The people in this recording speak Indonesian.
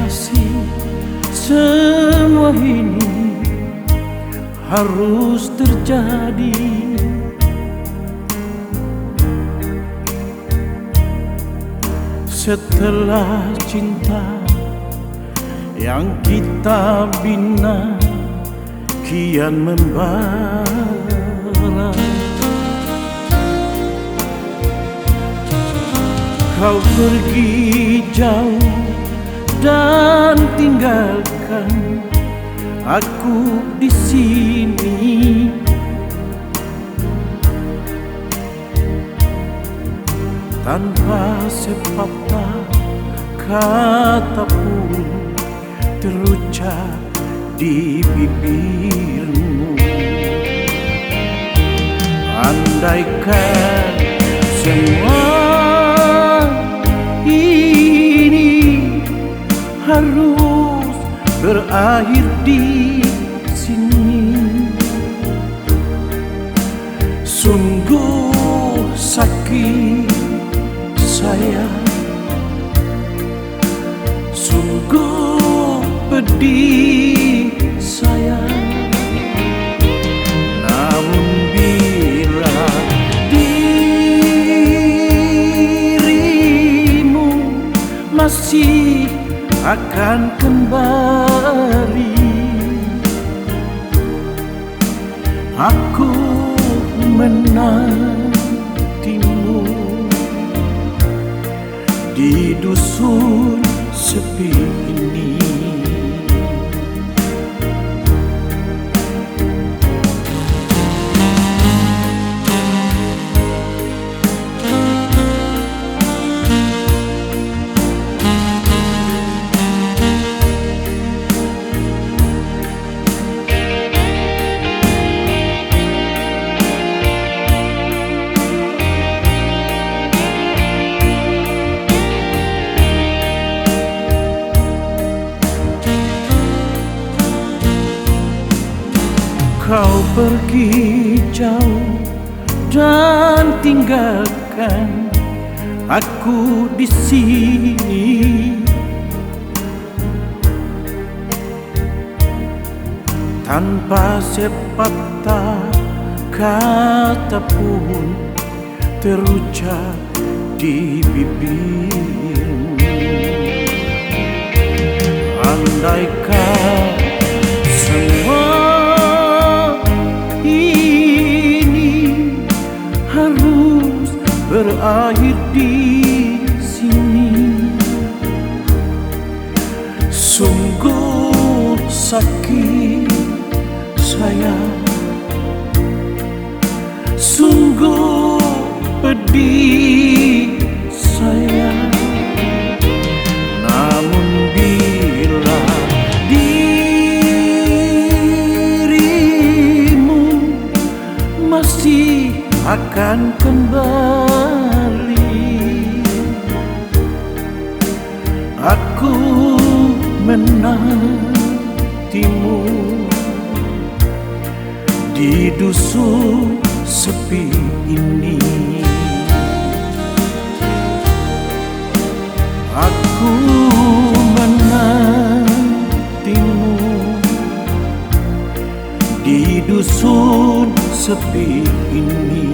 kasih, semua ini harus terjadi. Setelah cinta yang kita bina kian membara, kau pergi jauh dan tinggalkan aku di sini. Tanpa sepatah kata pun terucap di bibirmu. Andaikan semua ini harus berakhir di sini, sungguh sakit sayang, sungguh pedih sayang. Namun bila dirimu masih akan kembali, aku menantimu di dusun sepi ini. Kau pergi jauh dan tinggalkan aku di sini. Tanpa sepatah kata pun terucap di bibirmu. Andaikan semua berakhir di sini, sungguh sakit sayang, sungguh pedih sayang. Namun bila dirimu masih akan kembali, aku menantimu di dusun sepi ini. Aku menantimu di dusun sepi ini.